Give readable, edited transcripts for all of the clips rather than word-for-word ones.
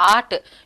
8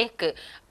$1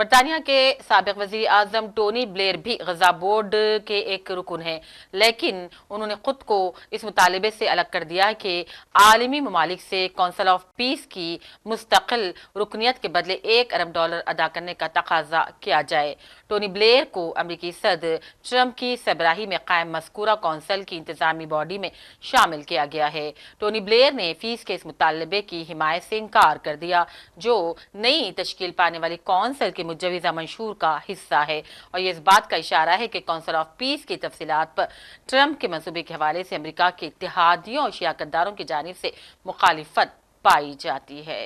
برطانیہ کے سابق وزیر اعظم ٹونی بلیئر بھی غزہ بورڈ کے ایک رکن ہیں، لیکن انہوں نے خود کو اس مطالبے سے الگ کر دیا کہ عالمی ممالک سے کونسل آف پیس کی مستقل رکنیت کے بدلے $1 ارب ادا کرنے کا تقاضا کیا جائے۔ ٹونی بلیئر کو امریکی صدر ٹرمپ کی سربراہی میں قائم مذکورہ کونسل کی انتظامی باڈی میں شامل کیا گیا ہے۔ ٹونی بلیئر نے فیس کے اس مطالبے کی حمایت سے انکار کر دیا، جو نئی تشکیل پانے والی کونسل کے مجوزہ منشور کا حصہ ہے، اور یہ اس بات کا اشارہ ہے کہ کونسل آف پیس کی تفصیلات پر ٹرمپ کے منصوبے کے حوالے سے امریکہ کے اتحادیوں اور شراکت داروں کی جانب سے مخالفت پائی جاتی ہے۔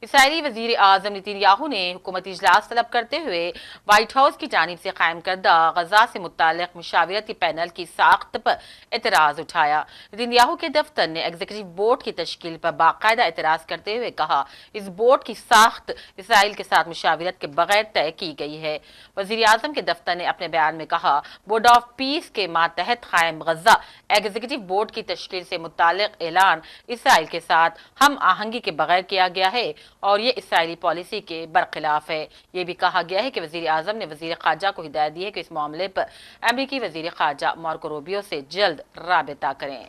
اسرائیلی وزیر اعظم نیتن یاہو نے حکومتی اجلاس طلب کرتے ہوئے وائٹ ہاؤس کی جانب سے قائم کردہ غزہ سے متعلق مشاورتی پینل کی ساخت پر اعتراض اٹھایا۔ نیتن یاہو کے دفتر نے ایگزیکٹو بورڈ کی تشکیل پر باقاعدہ اعتراض کرتے ہوئے کہا، اس بورڈ کی ساخت اسرائیل کے ساتھ مشاورت کے بغیر طے کی گئی ہے۔ وزیر اعظم کے دفتر نے اپنے بیان میں کہا، بورڈ آف پیس کے ماتحت قائم غزہ ایگزیکٹو بورڈ کی تشکیل سے متعلق اعلان اسرائیل کے ساتھ ہم آہنگی کے بغیر کیا گیا ہے اور یہ اسرائیلی پالیسی کے برخلاف ہے۔ یہ بھی کہا گیا ہے کہ وزیر اعظم نے وزیر خارجہ کو ہدایت دی ہے کہ اس معاملے پر امریکی وزیر خارجہ مارکو روبیو سے جلد رابطہ کریں۔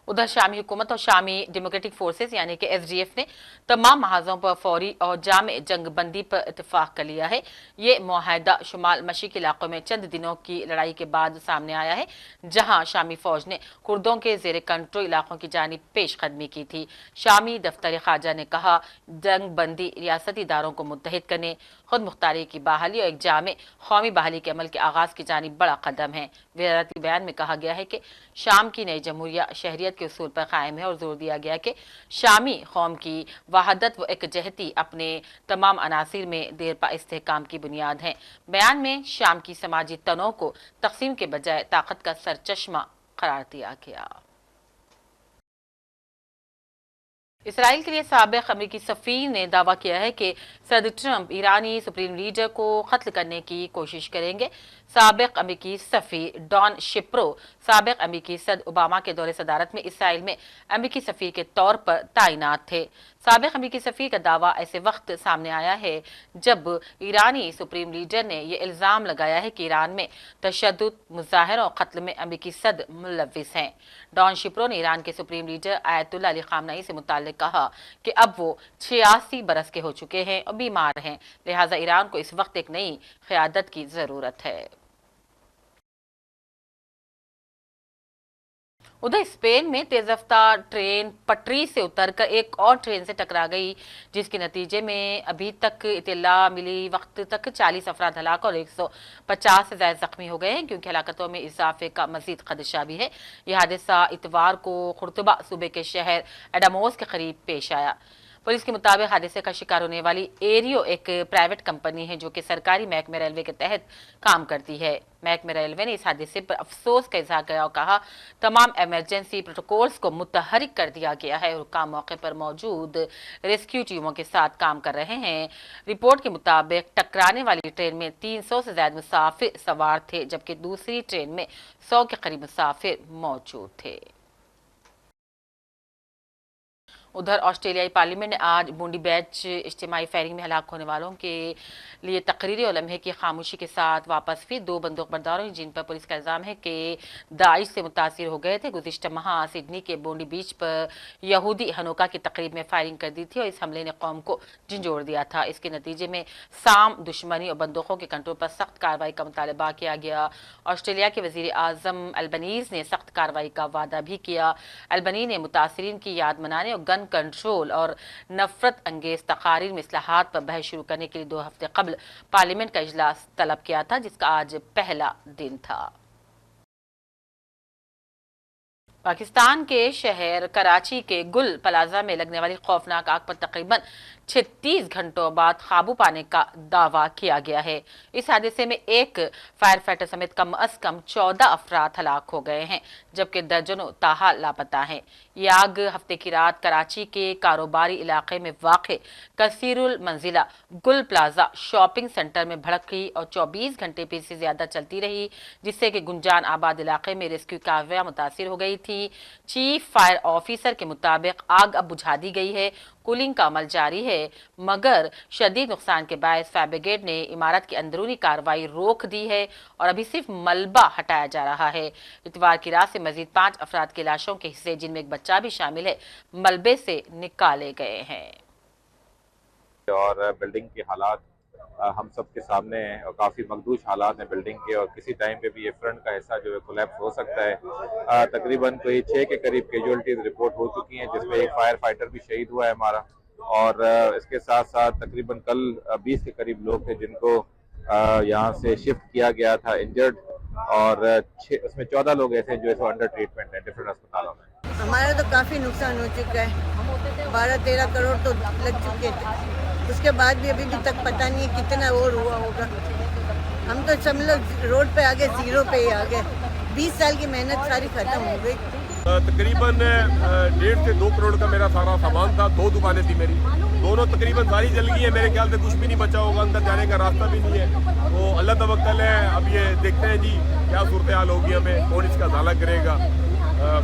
ادھر شامی حکومت اور شامی ڈیموکریٹک فورسز یعنی کہ ایس ڈی ایف نے تمام محاذوں پر فوری اور جامع جنگ بندی پر اتفاق کر لیا ہے۔ یہ معاہدہ شمال مشرقی علاقوں میں چند دنوں کی لڑائی کے بعد سامنے آیا ہے، جہاں شامی فوج نے کردوں کے زیر کنٹرول علاقوں کی جانب پیش قدمی کی تھی۔ شامی دفتر خارجہ نے کہا، جنگ بندی ریاستی اداروں کو متحد کرنے، خود مختاری کی بحالی اور ایک جامع قومی بحالی کے عمل کے آغاز کی جانب بڑا قدم ہے۔ وزارتی بیان میں کہا گیا ہے کہ شام کی نئی جمہوریہ شہریت کے اصول پر قائم ہے اور زور دیا گیا کہ شامی قوم کی وحدت و یکجہتی اپنے تمام عناصر میں دیرپا استحکام کی بنیاد ہے۔ بیان میں شام کی سماجی تنوع کو تقسیم کے بجائے طاقت کا سرچشمہ قرار دیا گیا۔ اسرائیل کے لیے سابق امریکی سفیر نے دعویٰ کیا ہے کہ صدر ٹرمپ ایرانی سپریم لیڈر کو قتل کرنے کی کوشش کریں گے۔ سابق امریکی سفیر ڈان شپرو سابق امریکی صدر اوباما کے دور صدارت میں اسرائیل میں امریکی سفیر کے طور پر تعینات تھے۔ سابق امریکی سفیر کا دعویٰ ایسے وقت سامنے آیا ہے جب ایرانی سپریم لیڈر نے یہ الزام لگایا ہے کہ ایران میں تشدد، مظاہروں اور قتل میں امریکی صدر ملوث ہیں۔ ڈان شپرو نے ایران کے سپریم لیڈر آیت اللہ علی خامنئی سے متعلق کہا کہ اب وہ 86 برس کے ہو چکے ہیں اور بیمار ہیں، لہٰذا ایران کو اس وقت ایک نئی قیادت کی ضرورت ہے۔ ادھر اسپین میں تیز رفتار ٹرین پٹری سے اتر کر ایک اور ٹرین سے ٹکرا گئی، جس کے نتیجے میں ابھی تک اطلاع ملی وقت تک 40 افراد ہلاک اور 150 سے زائد زخمی ہو گئے ہیں، کیونکہ ہلاکتوں میں اضافے کا مزید خدشہ بھی ہے۔ یہ حادثہ اتوار کو قرطبہ صوبے کے شہر ایڈاموس کے قریب پیش آیا۔ پولیس کے مطابق حادثے کا شکار ہونے والی ایریو ایک پرائیویٹ کمپنی ہے جو کہ سرکاری محکمہ ریلوے کے تحت کام کرتی ہے۔ محکمہ ریلوے نے اس حادثے پر افسوس کا اظہار کیا اور کہا، تمام ایمرجنسی پروٹوکولز کو متحرک کر دیا گیا ہے اور حکام موقع پر موجود ریسکیو ٹیموں کے ساتھ کام کر رہے ہیں۔ رپورٹ کے مطابق ٹکرانے والی ٹرین میں 300 سے زائد مسافر سوار تھے، جبکہ دوسری ٹرین میں 100 کے قریب مسافر موجود تھے۔ ادھر آسٹریلیائی پارلیمنٹ نے آج بونڈی بیچ اجتماعی فائرنگ میں ہلاک ہونے والوں کے لیے تقریری اور لمحے کی خاموشی کے ساتھ واپس پھر 2 بندوق برداروں جن پر پولیس کا الزام ہے کہ داعش سے متاثر ہو گئے تھے، گزشتہ ماہ سڈنی کے بونڈی بیچ پر یہودی ہنوکا کی تقریب میں فائرنگ کر دی تھی اور اس حملے نے قوم کو جھنجھوڑ دیا تھا۔ اس کے نتیجے میں سام دشمنی اور بندوقوں کے کنٹرول پر سخت کارروائی کا مطالبہ کیا گیا۔ آسٹریلیا کے وزیر اعظم البنیز نے سخت کارروائی کا وعدہ بھی کیا۔ البنی نے متاثرین کی یاد منانے اور گن کنٹرول اور نفرت انگیز تقاریر میں اصلاحات پر بحث شروع کرنے کے لیے 2 ہفتے قبل پارلیمنٹ کا اجلاس طلب کیا تھا، جس کا آج پہلا دن تھا۔ پاکستان کے شہر کراچی کے گل پلازا میں لگنے والی خوفناک آگ پر تقریباً 36 گھنٹوں بعد قابو پانے کا دعویٰ کیا گیا ہے۔ اس حادثے میں ایک فائر فائٹر سمیت کم از کم 14 افراد ہلاک ہو گئے ہیں، جبکہ درجنوں تاحال لاپتہ ہیں۔ یہ آگ ہفتے کی رات کراچی کے کاروباری علاقے میں واقع کثیر المنزلہ گل پلازا شاپنگ سینٹر میں بھڑکی اور 24 گھنٹے پھر سے زیادہ چلتی رہی، جس سے کہ گنجان آباد علاقے میں ریسکیو کارروائیاں متاثر ہو گئی تھی۔ چیف فائر آفیسر کے مطابق آگ اب بجھا دی گئی ہے۔ کولنگ کا عمل جاری ہے، مگر شدید نقصان کے باعث فائر بریگیڈ نے عمارت کی اندرونی کارروائی روک دی ہے اور ابھی صرف ملبہ ہٹایا جا رہا ہے۔ اتوار کی رات سے مزید 5 افراد کی لاشوں کے حصے، جن میں ایک بچہ بھی شامل ہے، ملبے سے نکالے گئے ہیں۔ اور بلڈنگ کے حالات ہم سب کے سامنے ہیں اور کافی مخدوش حالات ہیں بلڈنگ کے، اور کسی ٹائم پہ بھی یہ فرنٹ کا حصہ جو ہے کولیپس ہو سکتا ہے۔ تقریباً کوئی 6 کے قریب کیجولٹیز رپورٹ ہو چکی ہیں، جس میں ایک فائر فائٹر بھی شہید ہوا ہے ہمارا، اور اس کے ساتھ ساتھ تقریباً کل 20 کے قریب لوگ تھے جن کو یہاں سے شفٹ کیا گیا تھا انجرڈ، اور اس میں 14 لوگ ایسے جو ہے انڈر ٹریٹمنٹ ہیں ڈفرینٹ اسپتالوں میں۔ ہمارا تو کافی نقصان ہو چکا ہے، 12-13 کروڑ تو لگ چکے تھے، اس کے بعد بھی ابھی تک پتہ نہیں ہے کتنا اور ہوا ہوگا۔ ہم تو سب لوگ روڈ پہ آ گئے، زیرو پہ ہی آ گئے، 20 سال کی محنت ساری ختم ہو گئی۔ تقریباً 1.5 سے 2 کروڑ کا میرا سارا سامان تھا، 2 دکانیں تھی میری، دونوں تقریباً ساری جل گئی ہیں، میرے خیال سے کچھ بھی نہیں بچا ہوگا، اندر جانے کا راستہ بھی نہیں ہے، تو اللہ توکل ہے۔ اب یہ دیکھتے ہیں جی کیا صورتحال ہوگی، ہمیں کون اس کا ازالہ کرے گا۔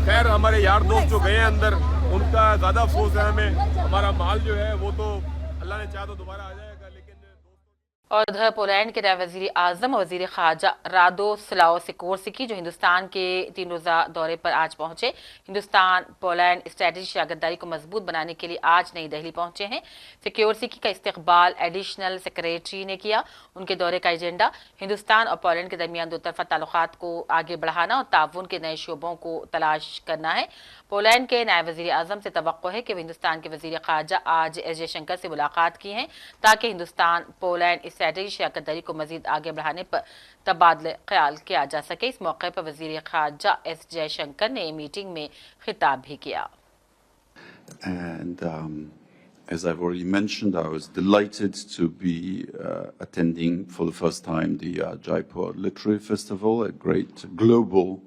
خیر ہمارے یار دوست جو گئے ہیں اندر، ان کا زیادہ افسوس ہے ہمیں، ہمارا مال جو ہے وہ تو اللہ نے چاہا تو دوبارہ آ جائے گا، لیکن اور ادھر پولینڈ کے نائب وزیر اعظم اور وزیر خارجہ رادو سلاو سیکورسکی جو ہندوستان کے 3 روزہ دورے پر آج پہنچے، ہندوستان پولینڈ اسٹریٹجک شراکت کو مضبوط بنانے کے لیے آج نئی دہلی پہنچے ہیں۔ سیکورسکی کا استقبال ایڈیشنل سیکریٹری نے کیا۔ ان کے دورے کا ایجنڈا ہندوستان اور پولینڈ کے درمیان دو طرفہ تعلقات کو آگے بڑھانا اور تعاون کے نئے شعبوں کو تلاش کرنا ہے۔ پولینڈ کے نائب وزیر اعظم سے توقع ہے کہ وہ ہندوستان کے وزیر خارجہ آج ایس جے شنکر سے ملاقات کی ہیں تاکہ ہندوستان پولینڈ اسٹریٹجک شراکت داری کو مزید آگے بڑھانے پر تبادلہ خیال کیا جا سکے۔ اس موقع پر وزیر خارجہ ایس جے شنکر نے میٹنگ میں خطاب بھی کیا۔ And as I've already mentioned, I was delighted to be attending for the first time the Jaipur Literary Festival, a great global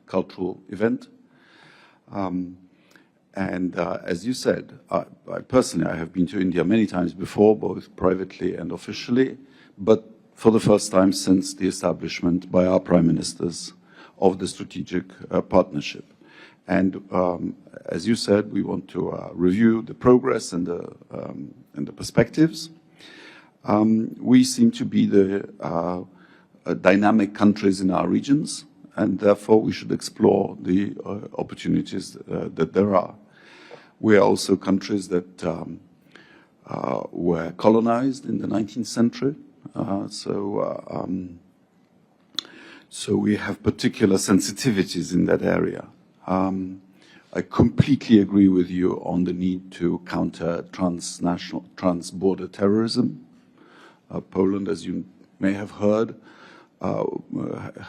cultural event. And as you said, I personally, I have been to India many times before, both privately and officially, but for the first time since the establishment by our prime ministers of the strategic partnership. And as you said, we want to review the progress and the perspectives. We seem to be the dynamic countries in our regions, and therefore we should explore the opportunities that there are. We are also countries that were colonized in the 19th century, so we have particular sensitivities in that area. I completely agree with you on the need to counter trans-border terrorism. Poland, as you may have heard,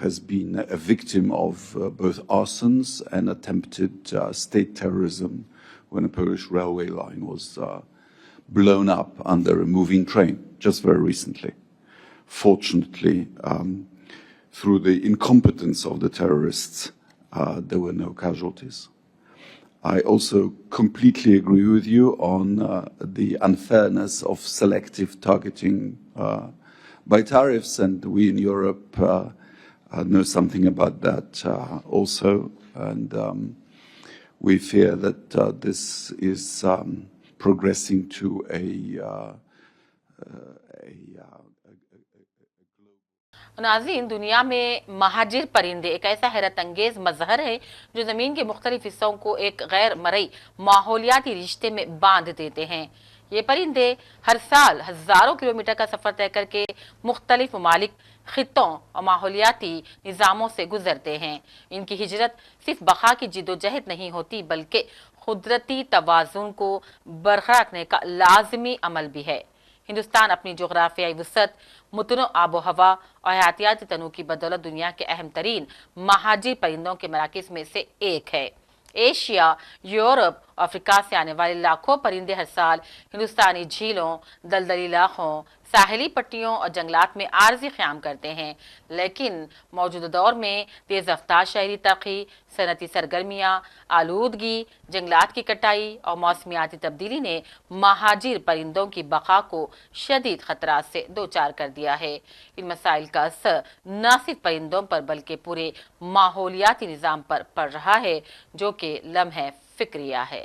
has been a victim of both arsons and attempted state terrorism when a Polish railway line was blown up under a moving train just very recently. Fortunately, through the incompetence of the terrorists, there were no casualties. I also completely agree with you on the unfairness of selective targeting by tariffs, and we in Europe know something about that also, and we fear that this is progressing to a ناظرین، دنیا میں مہاجر پرندے ایک ایسا حیرت انگیز مظہر ہے جو زمین کے مختلف حصوں کو ایک غیر مرئی ماحولیاتی رشتے میں باندھ دیتے ہیں۔ یہ پرندے ہر سال ہزاروں کلومیٹر کا سفر طے کر کے مختلف ممالک، خطوں اور ماحولیاتی نظاموں سے گزرتے ہیں۔ ان کی ہجرت صرف بقا کی جدوجہد نہیں ہوتی بلکہ قدرتی توازن کو برقرار رکھنے کا لازمی عمل بھی ہے۔ ہندوستان اپنی جغرافیائی وسعت، متنوع آب و ہوا اور حیاتیاتی تنوع کی بدولت دنیا کے اہم ترین مہاجر پرندوں کے مراکز میں سے ایک ہے۔ ایشیا، یورپ اور افریقہ سے آنے والے لاکھوں پرندے ہر سال ہندوستانی جھیلوں، دلدلی علاقوں، ساحلی پٹیوں اور جنگلات میں عارضی قیام کرتے ہیں، لیکن موجودہ دور میں تیز رفتار شہری ترقی، صنعتی سرگرمیاں، آلودگی، جنگلات کی کٹائی اور موسمیاتی تبدیلی نے مہاجر پرندوں کی بقا کو شدید خطرات سے دوچار کر دیا ہے۔ ان مسائل کا اثر نہ صرف پرندوں پر بلکہ پورے ماحولیاتی نظام پر پڑ رہا ہے، جو کہ لمحہ فکریہ ہے۔